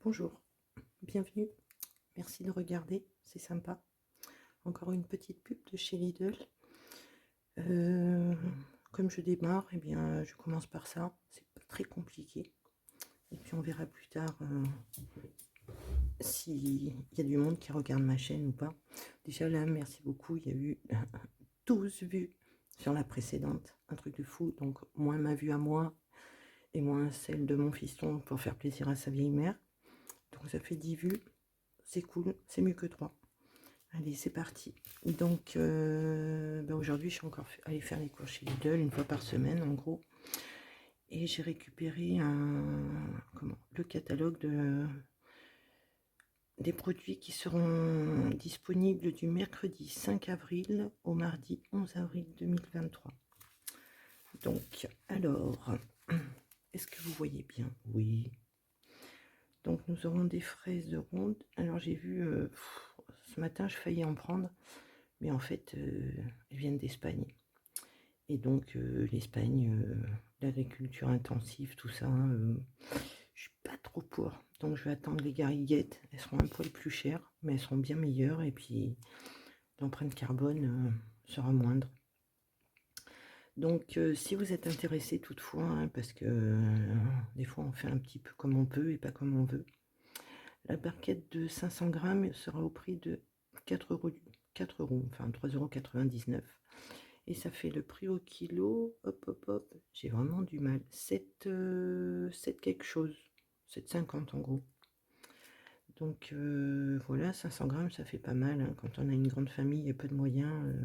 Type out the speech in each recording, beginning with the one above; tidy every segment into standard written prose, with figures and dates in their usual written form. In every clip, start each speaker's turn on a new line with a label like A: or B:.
A: Bonjour, bienvenue, merci de regarder, c'est sympa. Encore une petite pub de chez Lidl. Euh, Comme je démarre, eh bien, je commence par ça, c'est pas très compliqué. Et puis on verra plus tard s'il y a du monde qui regarde ma chaîne ou pas. Déjà là, merci beaucoup, il y a eu 12 vues sur la précédente, un truc de fou. Donc moins ma vue à moi et moins celle de mon fiston pour faire plaisir à sa vieille mère. Donc ça fait 10 vues, c'est cool, c'est mieux que 3. Allez, c'est parti. Donc, aujourd'hui, je suis encore allée faire les cours chez Lidl une fois par semaine, en gros. Et j'ai récupéré le catalogue des produits qui seront disponibles du mercredi 5 avril au mardi 11 avril 2023. Donc, alors, est-ce que vous voyez bien? Oui. Donc, nous aurons des fraises rondes. Alors, j'ai vu, ce matin, je faillis en prendre. Mais en fait, elles viennent d'Espagne. Et donc, l'Espagne, l'agriculture intensive, tout ça, je suis pas trop pour. Donc, je vais attendre les gariguettes. Elles seront un poil plus chères, mais elles seront bien meilleures. Et puis, l'empreinte carbone sera moindre. Donc, si vous êtes intéressé toutefois, hein, parce que des fois, on fait un petit peu comme on peut et pas comme on veut. La barquette de 500 grammes sera au prix de 4 euros, enfin 3,99 €. Et ça fait le prix au kilo, hop, j'ai vraiment du mal, 7 quelque chose, 7,50 en gros. Donc voilà, 500 grammes, ça fait pas mal, hein. Quand on a une grande famille et peu de moyens,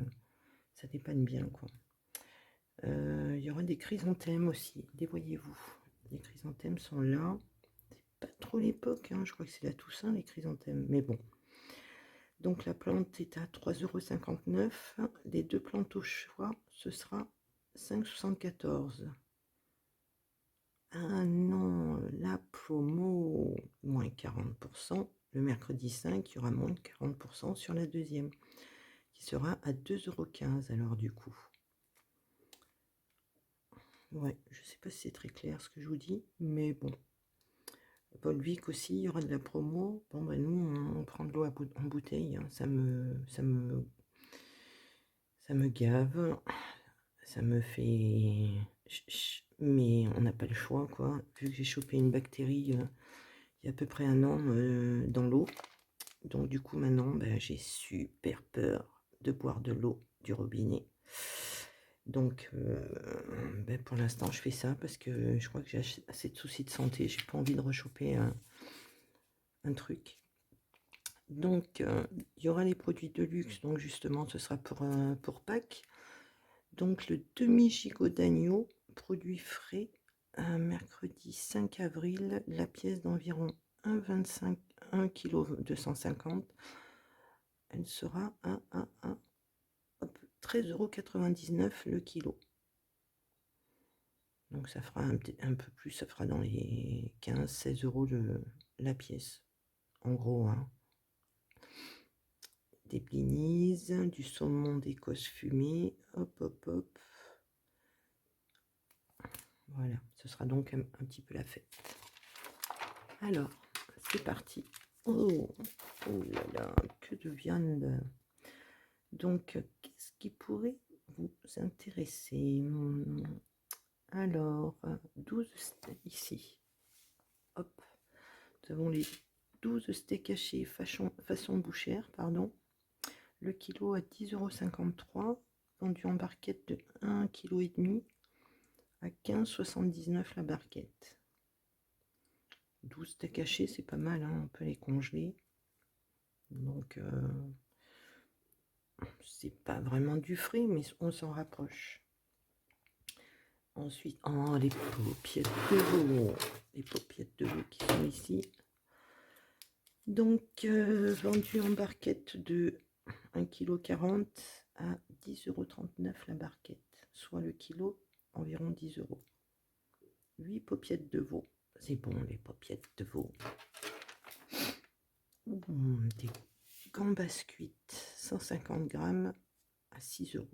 A: ça dépanne bien, quoi. Il y aura des chrysanthèmes aussi, les voyez-vous. Les chrysanthèmes sont là, c'est pas trop l'époque, hein. Je crois que c'est la Toussaint, les chrysanthèmes, mais bon. Donc la plante est à 3,59 €. Les deux plantes au choix, ce sera 5,74 €. Ah non, la promo, moins 40%. Le mercredi 5, il y aura moins de 40% sur la deuxième, qui sera à 2,15 € alors du coup. Ouais, je sais pas si c'est très clair ce que je vous dis, mais bon. Volvic aussi, il y aura de la promo. Bon, ben nous, on prend de l'eau en bouteille, hein. Ça me gave, ça me fait... Mais on n'a pas le choix, quoi. Vu que j'ai chopé une bactérie il y a à peu près un an dans l'eau. Donc du coup, maintenant, j'ai super peur de boire de l'eau du robinet. Donc, pour l'instant, je fais ça parce que je crois que j'ai assez de soucis de santé. J'ai pas envie de rechoper un truc. Donc, il y aura les produits de luxe. Donc, justement, ce sera pour Pâques. Donc, le demi-gigot d'agneau, produit frais, mercredi 5 avril, la pièce d'environ 1,25 kg 250. Elle sera à 13,99 € le kilo. Donc ça fera un peu plus, ça fera dans les 15-16 € la pièce. En gros, hein. Des blinis, du saumon d'Écosse fumé, hop. Voilà, ce sera donc un petit peu la fête. Alors, c'est parti. Oh là là, que de viande. Donc, qu'est-ce qui pourrait vous intéresser? Alors, 12 steaks ici. Hop, nous avons les 12 steaks hachés façon bouchère, pardon. Le kilo à 10,53 €, vendu en barquette de 1,5 kg à 15,79 € la barquette. 12 steaks hachés, c'est pas mal, hein, on peut les congeler. Donc, c'est pas vraiment du frais, mais on s'en rapproche. Ensuite, les paupiettes de veau. Les paupiettes de veau qui sont ici. Donc, vendues en barquette de 1,40 kg à 10,39 € la barquette. Soit le kilo, environ 10 €. 8 paupiettes de veau. C'est bon, les paupiettes de veau. Des gambas cuites, 150 grammes à 6 €.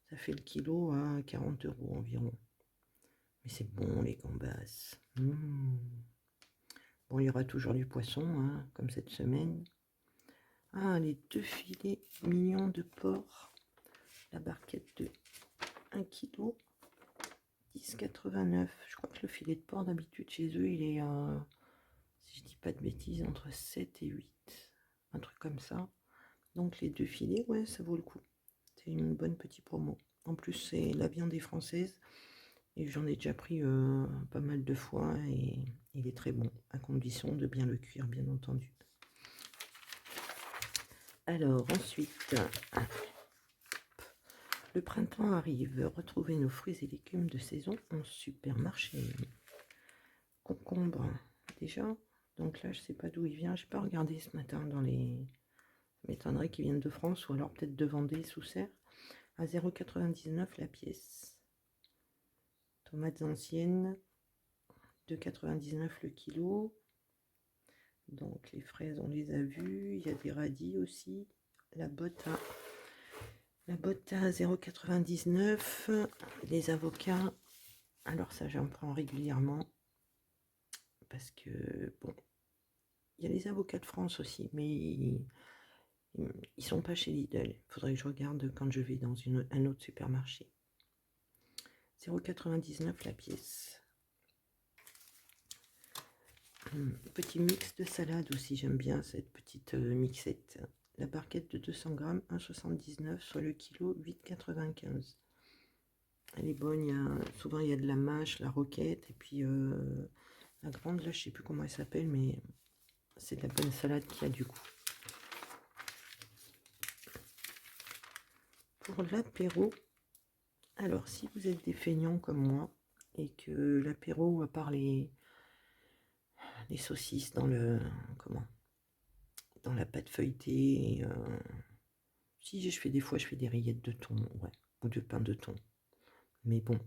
A: Ça fait le kilo à 40 € environ. Mais c'est bon, les gambas. Bon, il y aura toujours du poisson, hein, comme cette semaine. Ah, les 2 filets mignons de porc. La barquette de 1 kg, 10,89. Je crois que le filet de porc, d'habitude, chez eux, il est, si je dis pas de bêtises, entre 7 et 8. Un truc comme ça. Donc les 2 filets, ouais, ça vaut le coup. C'est une bonne petite promo. En plus, c'est la viande est française. Et j'en ai déjà pris pas mal de fois. Et il est très bon, à condition de bien le cuire, bien entendu. Alors, ensuite, le printemps arrive. Retrouvez nos fruits et légumes de saison en supermarché. Concombre, déjà. Donc là, je sais pas d'où il vient. Je n'ai pas regardé ce matin dans les... Ça m'étonnerait qu'ils viennent de France ou alors peut-être de Vendée sous serre. À 0,99 la pièce. Tomates anciennes, 2,99 le kilo. Donc les fraises, on les a vues. Il y a des radis aussi. La botte à 0,99. Les avocats, alors ça j'en prends régulièrement. Parce que, bon, il y a les avocats de France aussi, mais ils sont pas chez Lidl. Il faudrait que je regarde quand je vais dans un autre supermarché. 0,99 la pièce. Petit mix de salade aussi, j'aime bien cette petite mixette. La barquette de 200 grammes, 1,79, soit le kilo 8,95. Elle est bonne, souvent il y a de la mâche, la roquette, et puis la grande, là je sais plus comment elle s'appelle, mais c'est de la bonne salade qui a du goût. Pour l'apéro, alors si vous êtes des feignants comme moi, et que l'apéro, à part les saucisses dans le... comment, dans la pâte feuilletée, si je fais des fois, je fais des rillettes de thon, ouais, ou de pain de thon. Mais bon,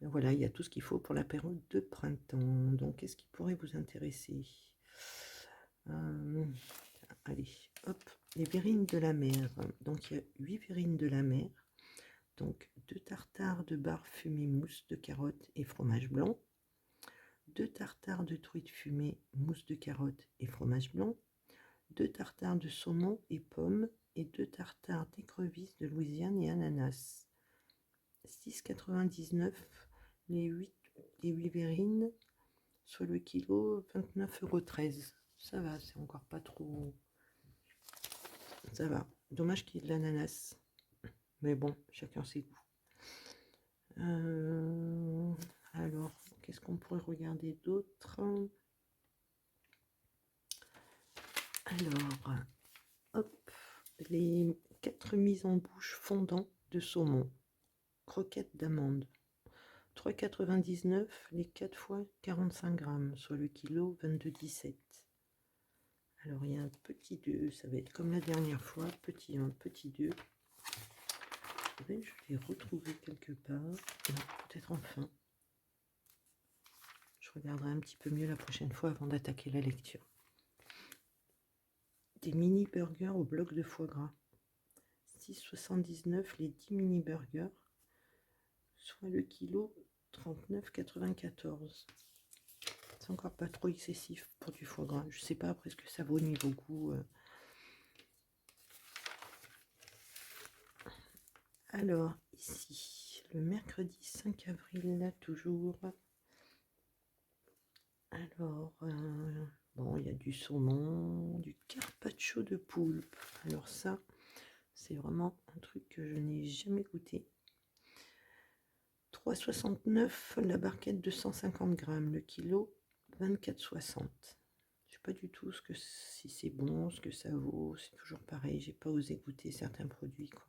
A: ben voilà, il y a tout ce qu'il faut pour l'apéro de printemps. Donc, qu'est-ce qui pourrait vous intéresser? Allez, hop, les verrines de la mer. Donc, il y a 8 verrines de la mer. Donc, 2 tartares de bar fumé mousse de carottes et fromage blanc. 2 tartares de truite fumée mousse de carottes et fromage blanc. 2 tartares de saumon et pommes. Et 2 tartares d'écrevisses de Louisiane et ananas. 6,99 les 8 verrines, soit le kilo 29,13 €. Ça va, c'est encore pas trop... Ça va. Dommage qu'il y ait de l'ananas. Mais bon, chacun ses goûts. Alors, qu'est-ce qu'on pourrait regarder d'autre? Alors, hop, les 4 mises en bouche fondant de saumon. Croquettes d'amande. 3,99 les 4 fois 45 grammes, soit le kilo 22,17. Alors il y a un petit 2, ça va être comme la dernière fois, petit 1, petit 2. Je vais retrouver quelque part, peut-être enfin. Je regarderai un petit peu mieux la prochaine fois avant d'attaquer la lecture. Des mini burgers au bloc de foie gras. 6,79 les 10 mini burgers, soit le kilo 39,94. C'est encore pas trop excessif pour du foie gras. Je sais pas après ce que ça vaut niveau goût. Alors, ici, le mercredi 5 avril, là, toujours. Alors, bon, il y a du saumon, du carpaccio de poulpe. Alors ça, c'est vraiment un truc que je n'ai jamais goûté. 3,69 la barquette de 150 grammes, le kilo 24,60. Je sais pas du tout si c'est bon, ce que ça vaut. C'est toujours pareil, j'ai pas osé goûter certains produits, quoi.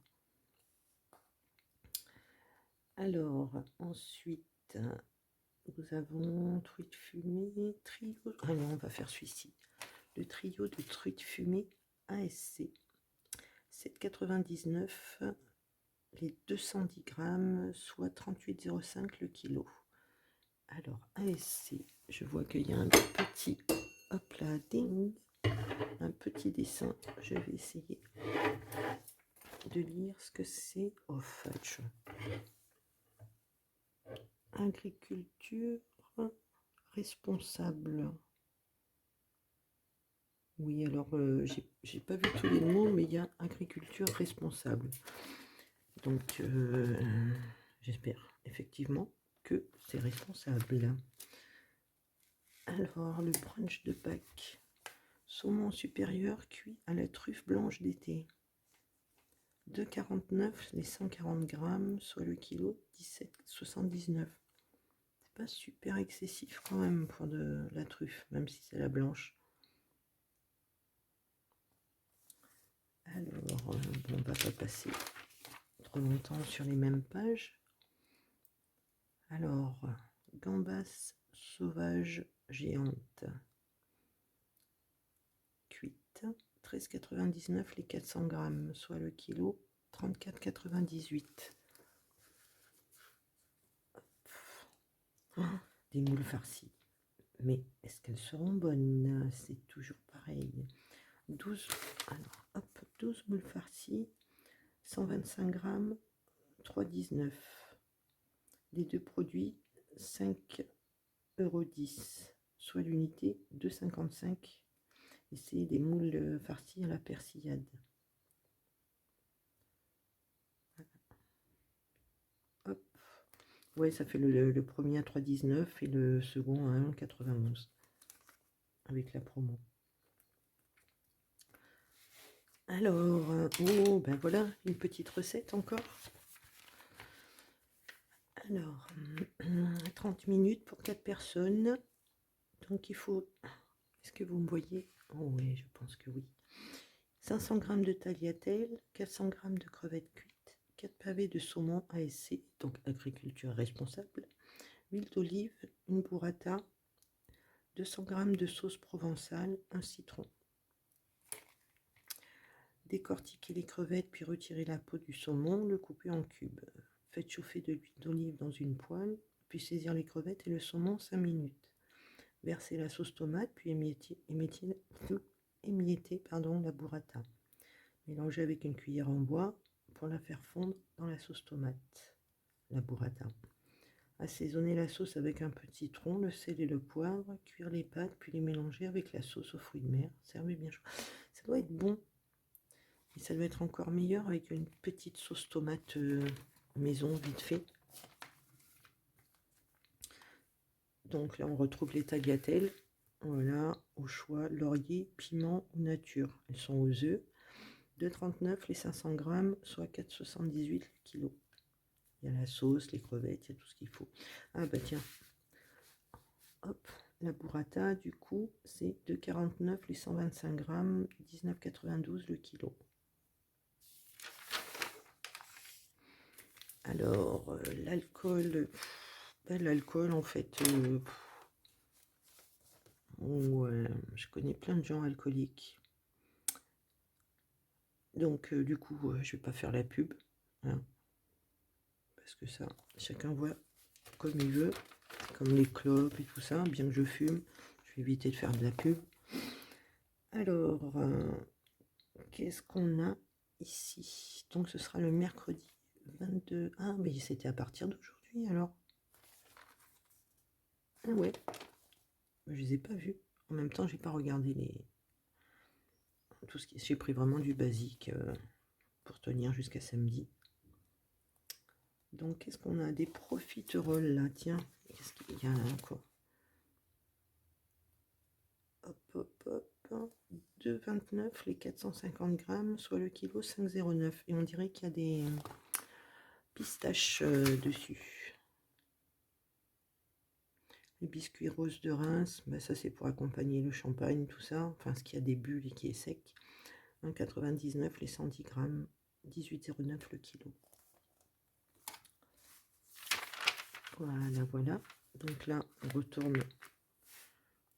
A: Alors, ensuite, nous avons truite fumée, trio. Allez, on va faire celui-ci. Le trio de truite fumée ASC. 7,99 les 210 grammes, soit 38,05 le kilo. Alors, ASC, je vois qu'il y a un petit, hop là, ding, un petit dessin. Je vais essayer de lire ce que c'est. Oh, fudge. Agriculture responsable. Oui, alors j'ai pas vu tous les mots, mais il y a agriculture responsable. Donc j'espère effectivement que c'est responsable. Alors, le brunch de Pâques. Saumon supérieur cuit à la truffe blanche d'été. 2,49 les 140 grammes, soit le kilo 17,79. C'est pas super excessif quand même pour de la truffe, même si c'est la blanche. Alors, bon, on va pas passer trop longtemps sur les mêmes pages. Alors, gambas sauvage géante. Cuite, 13,99 les 400 grammes, soit le kilo 34,98. Des moules farcies. Mais est-ce qu'elles seront bonnes? C'est toujours pareil. 12, alors, hop, 12 moules farcies, 125 grammes, 3,19. Les deux produits, 5,10 €, soit l'unité 2,55. Et c'est des moules farcies à la persillade. Hop. Ouais, ça fait le premier à 3,19 et le second à 1,91 avec la promo. Alors, oh, ben voilà, une petite recette encore. Alors, 30 minutes pour 4 personnes. Donc il faut, est-ce que vous me voyez? Oh oui, je pense que oui. 500 g de tagliatelle, 400 g de crevettes cuites, 4 pavés de saumon ASC, donc agriculture responsable, huile d'olive, une burrata, 200 g de sauce provençale, un citron. Décortiquez les crevettes puis retirez la peau du saumon, le coupez en cubes. Faites chauffer de l'huile d'olive dans une poêle, puis saisir les crevettes et le saumon 5 minutes. Versez la sauce tomate, puis émiettez la burrata. Mélangez avec une cuillère en bois pour la faire fondre dans la sauce tomate, la burrata. Assaisonnez la sauce avec un peu de citron, le sel et le poivre, cuire les pâtes, puis les mélanger avec la sauce aux fruits de mer. Servez bien chaud. Ça doit être bon. Et ça doit être encore meilleur avec une petite sauce tomate maison, vite fait. Donc là, on retrouve les tagliatelles. Voilà, au choix, laurier, piment ou nature. Elles sont aux œufs. 2,39 les 500 grammes, soit 4,78 le kilo. Il y a la sauce, les crevettes, il y a tout ce qu'il faut. Ah bah tiens, hop, la burrata, du coup, c'est 2,49 les 125 grammes, 19,92 le kilo. Alors, l'alcool, l'alcool, en fait, ouais, je connais plein de gens alcooliques. Donc, du coup, je vais pas faire la pub, hein, parce que ça, chacun voit comme il veut, comme les clopes et tout ça, bien que je fume, je vais éviter de faire de la pub. Alors, qu'est-ce qu'on a ici? Donc, ce sera le mercredi 22. Ah, mais c'était à partir d'aujourd'hui, alors. Ah ouais, je les ai pas vus. En même temps, j'ai pas regardé tout ce qui. J'ai pris vraiment du basique pour tenir jusqu'à samedi. Donc, qu'est-ce qu'on a? Des profiteroles là, tiens. Qu'est-ce qu'il y a là encore? Hop, hop, hop. 2,29 les 450 grammes, soit le kilo 5,09. Et on dirait qu'il y a des pistaches dessus. Les biscuits roses de Reims, bah ça c'est pour accompagner le champagne, tout ça. Enfin, ce qui a des bulles et qui est sec. 1,99 les 110 grammes, 18,09 le kilo. Voilà, voilà. Donc là, on retourne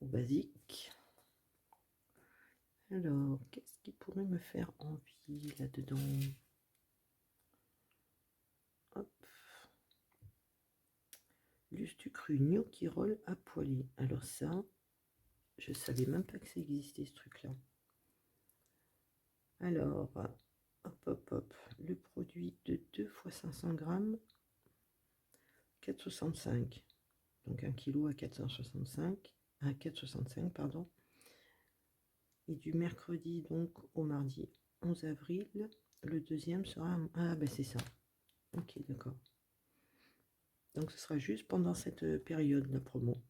A: au basique. Alors, qu'est-ce qui pourrait me faire envie là-dedans? Hop. Lustu cru gnocchi roll à poêler. Alors ça, je savais même pas que ça existait ce truc-là. Alors, hop, hop, hop. Le produit de 2 fois 500 grammes, 4,65. Donc 1 kg à 465, pardon. Et du mercredi donc au mardi 11 avril, le deuxième sera... Ah ben c'est ça. Ok, d'accord. Donc ce sera juste pendant cette période, la promo.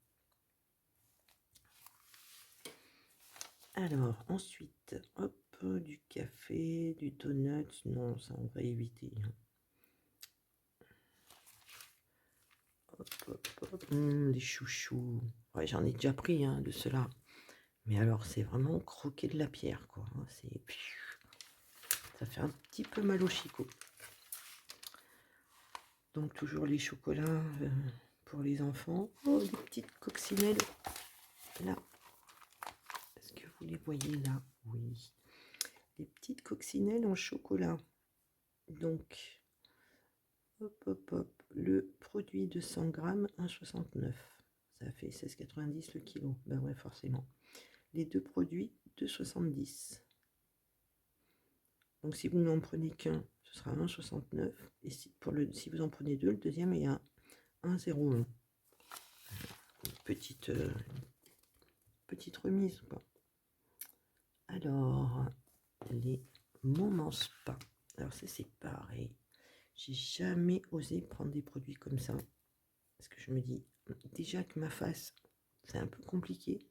A: Alors, ensuite, hop, du café, du donut. Non, ça on va éviter. Hop, hop, hop. Les chouchous. Ouais, j'en ai déjà pris de cela. Mais alors, c'est vraiment croquer de la pierre, quoi. Ça fait un petit peu mal au chicot. Donc, toujours les chocolats pour les enfants. Oh, des petites coccinelles. Là. Est-ce que vous les voyez là? Oui. Des petites coccinelles en chocolat. Donc, hop, hop, hop. Le produit de 100 grammes, 1,69. Ça fait 16,90 le kilo. Ben ouais, forcément. Les deux produits, 2,70. Donc si vous n'en prenez qu'un, ce sera 1,69. Et si vous en prenez deux, le deuxième est à 1,01. Petite remise, quoi. Alors, les moments spa. Alors ça, c'est pareil. J'ai jamais osé prendre des produits comme ça. Parce que je me dis, déjà que ma face, c'est un peu compliqué.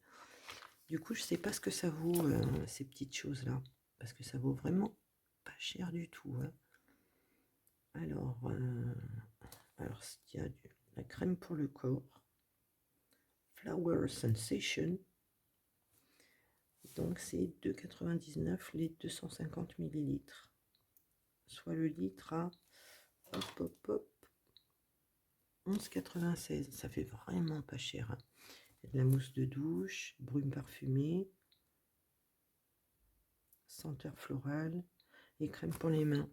A: Du coup, je sais pas ce que ça vaut, ces petites choses-là. Parce que ça vaut vraiment pas cher du tout. Alors, il y a la crème pour le corps. Flower Sensation. Donc, c'est 2,99 les 250 millilitres. Soit le litre à 11,96. Ça fait vraiment pas cher. Il y a de la mousse de douche, brume parfumée, senteur florale et crème pour les mains.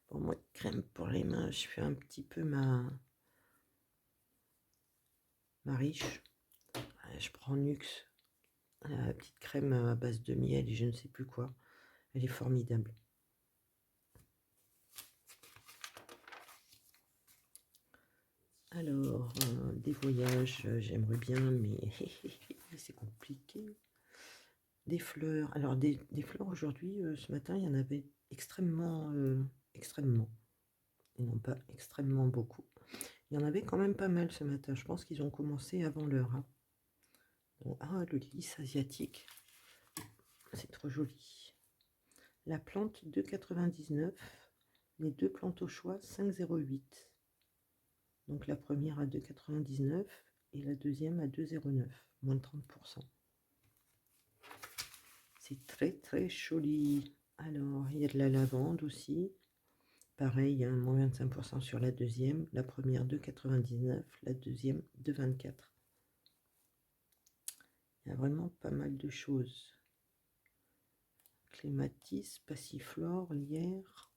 A: Bon, moi, crème pour les mains, je fais un petit peu ma riche. Je prends Nux, la petite crème à base de miel et je ne sais plus quoi. Elle est formidable. Alors, des voyages, j'aimerais bien, mais c'est compliqué. Des fleurs. Alors, des fleurs aujourd'hui, ce matin, il y en avait extrêmement, extrêmement. Et non pas extrêmement beaucoup. Il y en avait quand même pas mal ce matin. Je pense qu'ils ont commencé avant l'heure. Donc, le lys asiatique. C'est trop joli. La plante 2,99. Les deux plantes au choix 5,08. Donc la première à 2,99 et la deuxième à 2,09, moins de 30%. C'est très très joli. Alors, il y a de la lavande aussi. Pareil, moins 25% sur la deuxième. La première 2,99, la deuxième 2,24. Il y a vraiment pas mal de choses. Clématis, passiflore, lierre.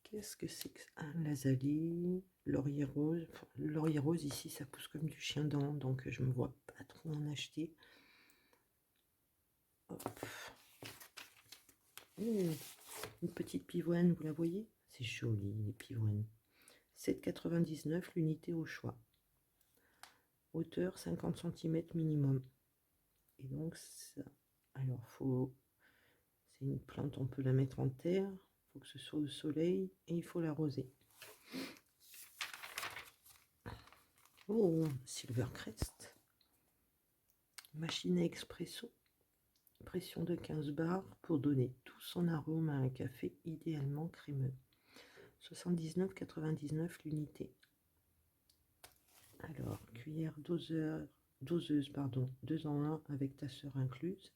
A: Qu'est-ce que c'est que ça? L'azalie, laurier rose. Enfin, le laurier rose ici, ça pousse comme du chien-dent, donc je me vois pas trop en acheter. Hop. Une petite pivoine, vous la voyez? C'est joli, les pivoines. 7,99 l'unité au choix. Hauteur 50 cm minimum. Et donc, ça, alors, c'est une plante, on peut la mettre en terre. Il faut que ce soit au soleil et il faut l'arroser. Oh, Silvercrest. Machine à expresso. Pression de 15 bars pour donner tout son arôme à un café idéalement crémeux. 79,99 l'unité. Alors, cuillère doseuse, 2 en 1 avec tasseur incluse.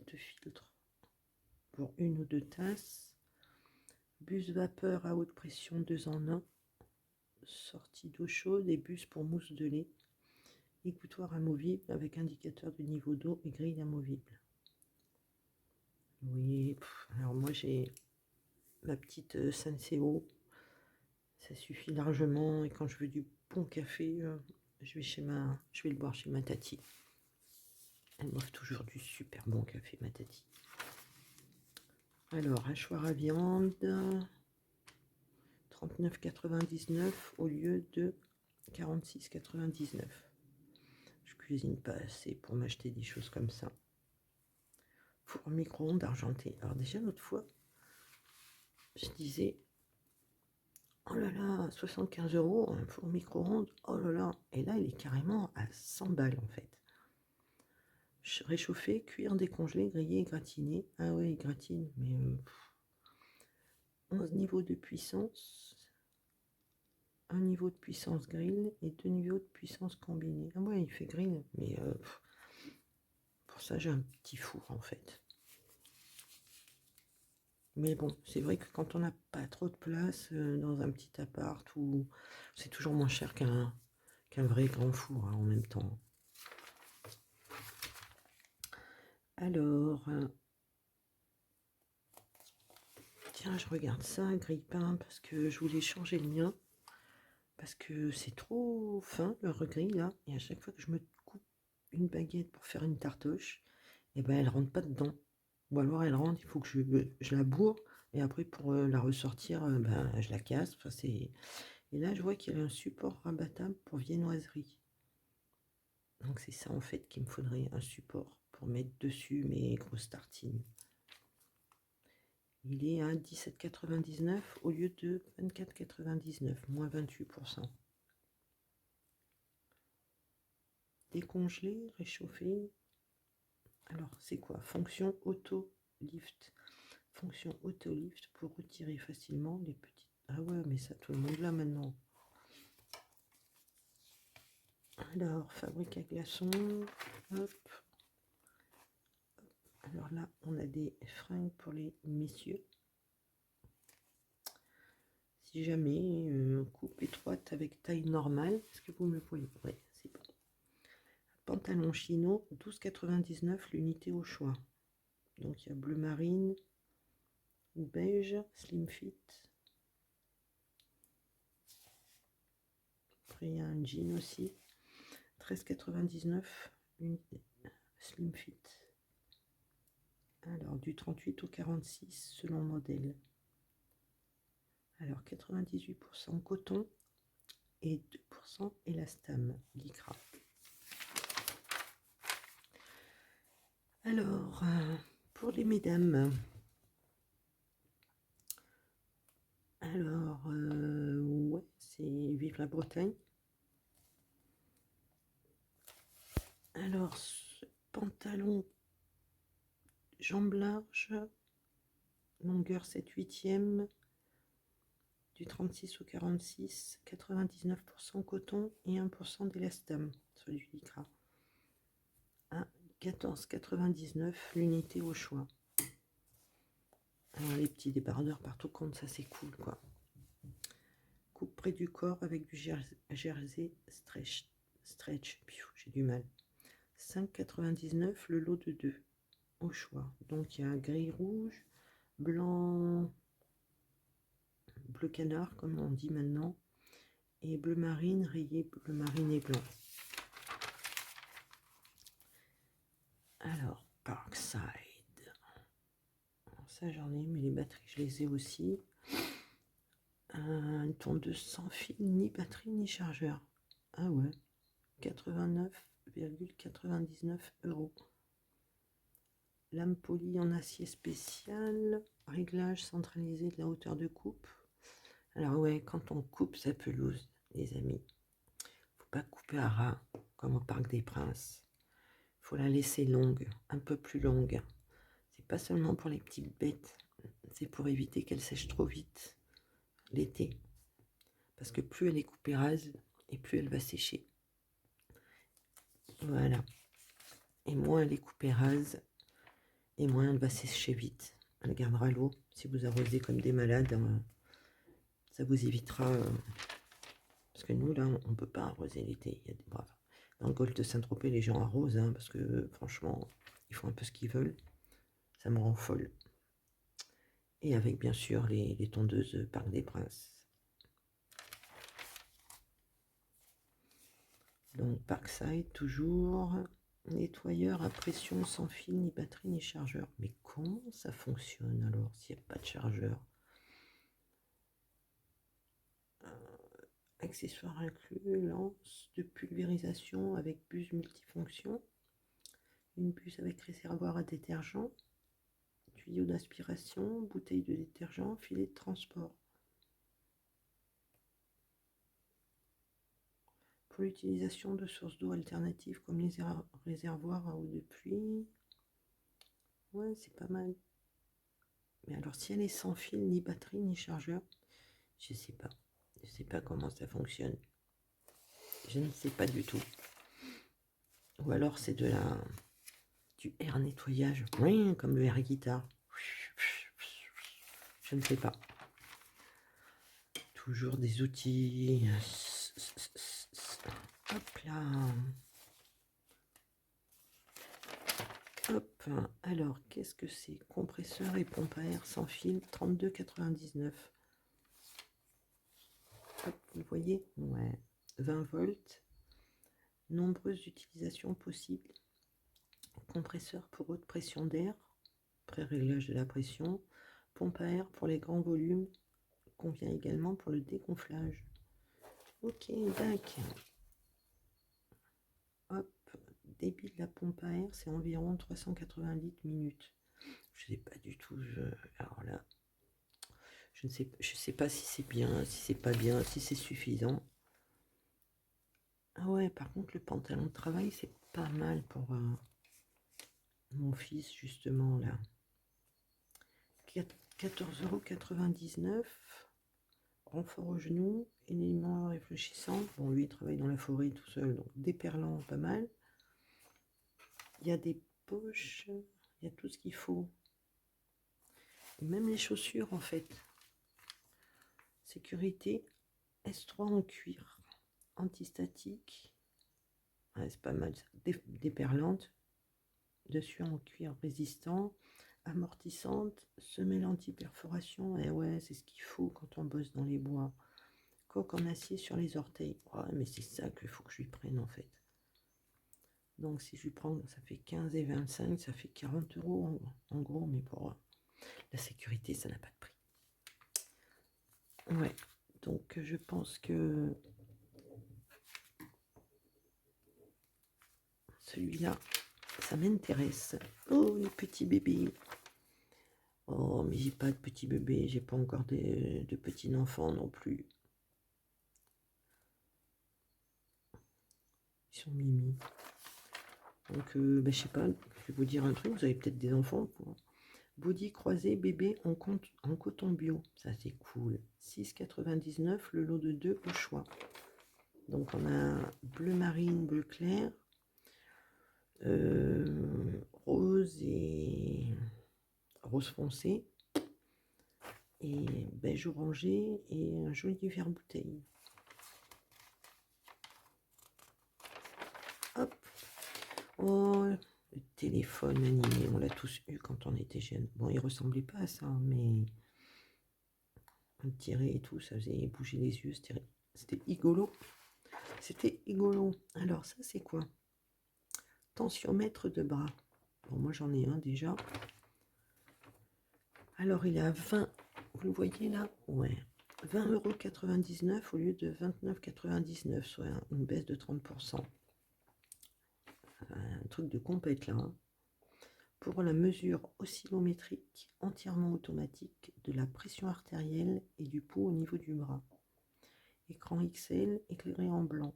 A: 2 filtres pour 1 ou 2 tasses. Buse vapeur à haute pression 2 en 1. Sortie d'eau chaude et buse pour mousse de lait. Écoutoir amovible avec indicateur de niveau d'eau et grille amovible. Oui, alors moi j'ai ma petite Senseo. Ça suffit largement et quand je veux du bon café, je vais le boire chez ma tati. Elle m'offre toujours du super bon café, ma tati. Alors, hachoir à viande, 39,99 au lieu de 46,99. cuisine pas assez pour m'acheter des choses comme ça. Four micro-ondes argenté. Alors déjà l'autre fois, je disais, oh là là, 75 € un four micro-ondes, oh là là. Et là, il est carrément à 100 balles en fait. Réchauffer, cuire, décongeler, griller, gratiner. Ah ouais, il gratine, mais 11 niveaux de puissance, un niveau de puissance grill et 2 niveaux de puissance combinée. Ah ouais, il fait grill, mais pour ça, j'ai un petit four en fait. Mais bon, c'est vrai que quand on n'a pas trop de place dans un petit appart, ou c'est toujours moins cher qu'un vrai grand four en même temps. Alors, tiens, je regarde ça, grille-pain, parce que je voulais changer le mien, parce que c'est trop fin le grille là, et à chaque fois que je me coupe une baguette pour faire une tartoche, et ben elle rentre pas dedans. Ou alors elle rentre, il faut que je la bourre, et après pour la ressortir, ben, je la casse. Enfin, c'est... Et là, je vois qu'il y a un support rabattable pour viennoiserie. Donc c'est ça en fait qu'il me faudrait, un support pour mettre dessus mes grosses tartines. Il est à 17,99 au lieu de 24,99, moins 28%. Décongeler, réchauffer. Alors c'est quoi? Fonction auto-lift. Fonction auto-lift pour retirer facilement les petites... Ah ouais, mais ça tout le monde là maintenant. Alors, fabrique à glaçons. Hop. Alors là, on a des fringues pour les messieurs. Si jamais, coupe étroite avec taille normale, est-ce que vous me le voyez? Oui, c'est bon. Pantalon chino, 12,99 l'unité au choix. Donc il y a bleu marine ou beige, slim fit. Après il y a un jean aussi, 13,99 l'unité slim fit. Alors du 38 au 46 selon modèle. Alors 98% coton et 2% élastane, lycra. Alors, pour les mesdames, alors, ouais, c'est Vive la Bretagne. Alors, ce pantalon jambes larges, longueur 7/8, du 36 au 46, 99% coton et 1% d'élastane, soit du lycra. À 14,99 l'unité au choix. Alors les petits débardeurs partout compte, ça c'est cool quoi. Coupe près du corps avec du jersey stretch. J'ai du mal. 5,99 le lot de 2 au choix. Donc il y a gris rouge, blanc, bleu canard comme on dit maintenant, et bleu marine rayé bleu marine et blanc. Alors Parkside, ça j'en ai, mais les batteries je les ai aussi. Une tondeuse sans fil, ni batterie ni chargeur. Ah ouais, 89,99 €. Lame polie en acier spécial, réglage centralisé de la hauteur de coupe. Alors ouais, quand on coupe sa pelouse, les amis, faut pas couper à ras comme au Parc des Princes. Faut la laisser longue, un peu plus longue. C'est pas seulement pour les petites bêtes, c'est pour éviter qu'elle sèche trop vite l'été. Parce que plus elle est coupée rase, et plus elle va sécher. Voilà. Et moins elle est coupée rase, et moins elle va sécher vite. Elle gardera l'eau. Si vous arrosez comme des malades, ça vous évitera... parce que nous, là, on ne peut pas arroser l'été. Il y a des braves. Dans le golfe de Saint-Tropez, les gens arrosent, parce que franchement, ils font un peu ce qu'ils veulent. Ça me rend folle. Et avec, bien sûr, les tondeuses Parc des Princes. Donc, Parkside, toujours. Nettoyeur à pression sans fil, ni batterie, ni chargeur. Mais comment ça fonctionne alors s'il n'y a pas de chargeur? Accessoires inclus, lance de pulvérisation avec buse multifonction, une buse avec réservoir à détergent, tuyau d'aspiration, bouteille de détergent, filet de transport. Pour l'utilisation de sources d'eau alternatives comme les réservoirs à eau de pluie. Ouais, c'est pas mal. Mais alors, si elle est sans fil, ni batterie, ni chargeur, je sais pas. Je sais pas comment ça fonctionne. Je ne sais pas du tout. Ou alors, c'est du air nettoyage, comme le air guitare. Je ne sais pas. Toujours des outils. Hop là. Hop. Alors, qu'est-ce que c'est? Compresseur et pompe à air sans fil, 32,99. Hop, vous voyez? Ouais. 20 volts. Nombreuses utilisations possibles. Compresseur pour haute pression d'air, pré-réglage de la pression. Pompe à air pour les grands volumes. Convient également pour le dégonflage. Ok, d'accord. Hop, débit de la pompe à air, c'est environ 380 litres minutes. Je sais pas du tout. Alors là, je sais pas si c'est bien, si c'est pas bien, si c'est suffisant. Ah ouais, par contre, le pantalon de travail, c'est pas mal pour mon fils, justement, là. 14,99 €. Renfort au genou, élément réfléchissant. Bon, lui, il travaille dans la forêt tout seul, donc déperlant, pas mal. Il y a des poches, il y a tout ce qu'il faut. Même les chaussures, en fait. Sécurité, S3 en cuir, antistatique. Ouais, c'est pas mal, déperlante. Dessus en cuir résistant, amortissante, semelle anti-perforation. Et ouais, c'est ce qu'il faut quand on bosse dans les bois. Coque en acier sur les orteils. Ouais, mais c'est ça qu'il faut que je lui prenne, en fait. Donc si je lui prends, ça fait 15 et 25, ça fait 40 € en gros, mais pour la sécurité, ça n'a pas de prix. Ouais, donc je pense que celui-là, ça m'intéresse. Oh, les petits bébés. Oh, mais j'ai pas de petits bébés, j'ai pas encore de petits enfants non plus. Ils sont mimi. Donc, je sais pas, je vais vous dire un truc, vous avez peut-être des enfants. Body croisé bébé en coton bio, ça c'est cool. 6,99 € le lot de 2 au choix. Donc on a bleu marine, bleu clair, rose et rose foncé, et beige orangé et un joli verre bouteille. Hop. Oh, le téléphone animé, on l'a tous eu quand on était jeune. Bon, il ressemblait pas à ça, mais on le tirait et tout, ça faisait bouger les yeux, c'était rigolo. C'était rigolo. Alors ça c'est quoi? Tensiomètre de bras. Bon, moi j'en ai un déjà. Alors il est à 20, vous le voyez là? Ouais. 20,99 € au lieu de 29,99 €, soit une baisse de 30%. Un truc de compète là. Hein. Pour la mesure oscillométrique entièrement automatique de la pression artérielle et du pouls au niveau du bras. Écran XL éclairé en blanc.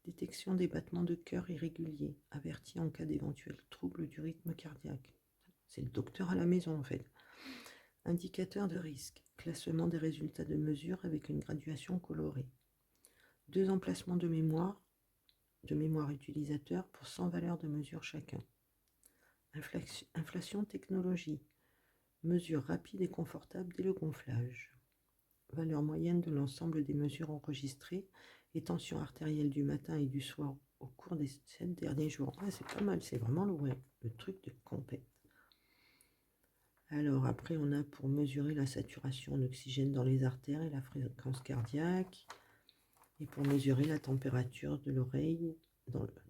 A: Détection des battements de cœur irréguliers, averti en cas d'éventuel trouble du rythme cardiaque. C'est le docteur à la maison en fait. Indicateur de risque, classement des résultats de mesure avec une graduation colorée. 2 emplacements de mémoire utilisateur pour 100 valeurs de mesure chacun. Inflation technologie, mesure rapide et confortable dès le gonflage. Valeur moyenne de l'ensemble des mesures enregistrées et tension artérielle du matin et du soir au cours des 7 derniers jours. Ah, c'est pas mal, c'est vraiment le truc de compète. Alors après, on a pour mesurer la saturation en oxygène dans les artères et la fréquence cardiaque. Et pour mesurer la température de l'oreille,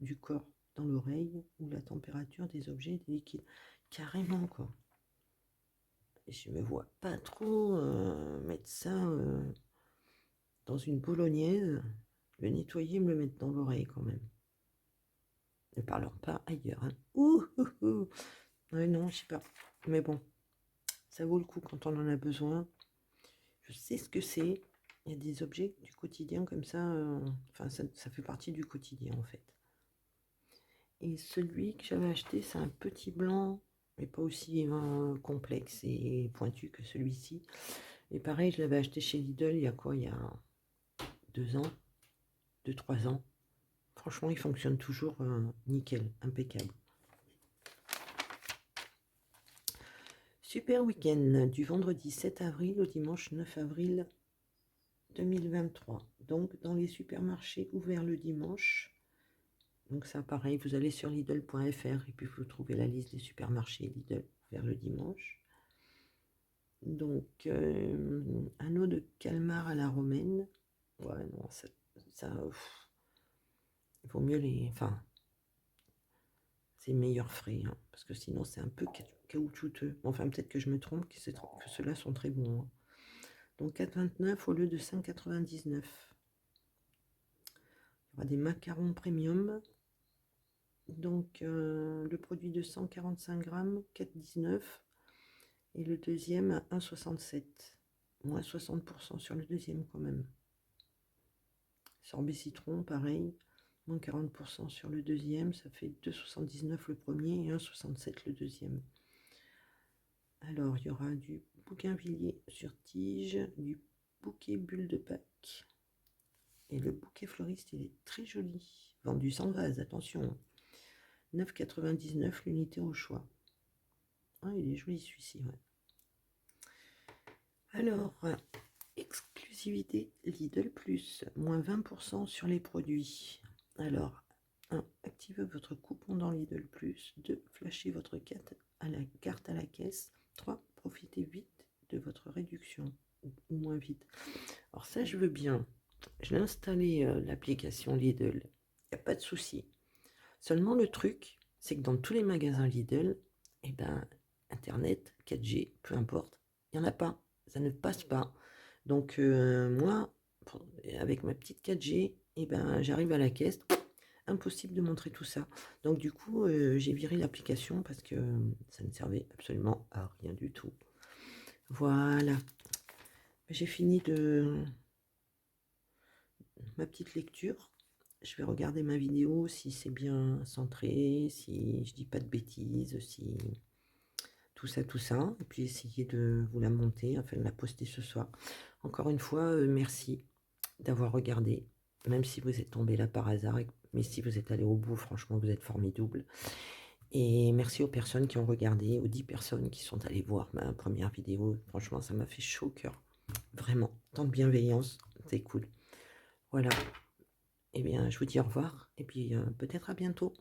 A: du corps dans l'oreille, ou la température des objets et des liquides. Carrément, quoi. Et je me vois pas trop mettre ça dans une bolognaise, le nettoyer, me le mettre dans l'oreille quand même. Ne parlons pas ailleurs. Hein. Ouh, ouh, ouh. Ouais, non, je sais pas. Mais bon, ça vaut le coup quand on en a besoin. Je sais ce que c'est. Il y a des objets du quotidien comme ça. Enfin, ça fait partie du quotidien en fait. Et celui que j'avais acheté, c'est un petit blanc, mais pas aussi complexe et pointu que celui-ci. Et pareil, je l'avais acheté chez Lidl il y a quoi? Il y a 2 ans, 2-3 ans. Franchement, il fonctionne toujours nickel, impeccable. Super week-end du vendredi 7 avril au dimanche 9 avril 2023. Donc, dans les supermarchés ouverts le dimanche. Donc, ça, pareil, vous allez sur Lidl.fr et puis vous trouvez la liste des supermarchés Lidl ouverts le dimanche. Donc, un eau de calmar à la romaine. Ouais, non, ça il vaut mieux les. Enfin, c'est meilleur frais, hein, parce que sinon c'est un peu caoutchouteux. Enfin, peut-être que je me trompe, que ceux-là sont très bons. Hein. Donc 4,29 au lieu de 5,99. Il y aura des macarons premium. Donc le produit de 145 grammes, 4,19. Et le deuxième à 1,67. Moins 60% sur le deuxième quand même. Sorbet citron, pareil. Moins 40% sur le deuxième. Ça fait 2,79 le premier et 1,67 le deuxième. Alors, il y aura du bougainvillier sur tige, du bouquet bulle de Pâques. Et le bouquet fleuriste, il est très joli. Vendu sans vase, attention. 9,99 l'unité au choix. Ah, il est joli celui-ci, ouais. Alors, exclusivité Lidl Plus, moins 20% sur les produits. Alors, 1. Activez votre coupon dans Lidl Plus. 2. Flashez votre carte à la caisse. 3. Profitez vite de votre réduction, ou moins vite. Alors ça, je veux bien. Je l'ai installé, l'application Lidl. Il n'y a pas de souci. Seulement, le truc, c'est que dans tous les magasins Lidl, eh ben, Internet, 4G, peu importe, il n'y en a pas. Ça ne passe pas. Donc, moi, avec ma petite 4G, eh ben, j'arrive à la caisse. Impossible de montrer tout ça. Donc, du coup, j'ai viré l'application parce que ça ne servait absolument à rien du tout. Voilà. J'ai fini de ma petite lecture. Je vais regarder ma vidéo si c'est bien centré, si je dis pas de bêtises, si tout ça, et puis essayer de vous la monter, enfin de la poster ce soir. Encore une fois, merci d'avoir regardé, même si vous êtes tombé là par hasard, mais si vous êtes allé au bout, franchement, vous êtes formidable. Et merci aux personnes qui ont regardé, aux 10 personnes qui sont allées voir ma première vidéo. Franchement, ça m'a fait chaud au cœur. Vraiment, tant de bienveillance, c'est cool. Voilà. Eh bien, je vous dis au revoir et puis peut-être à bientôt.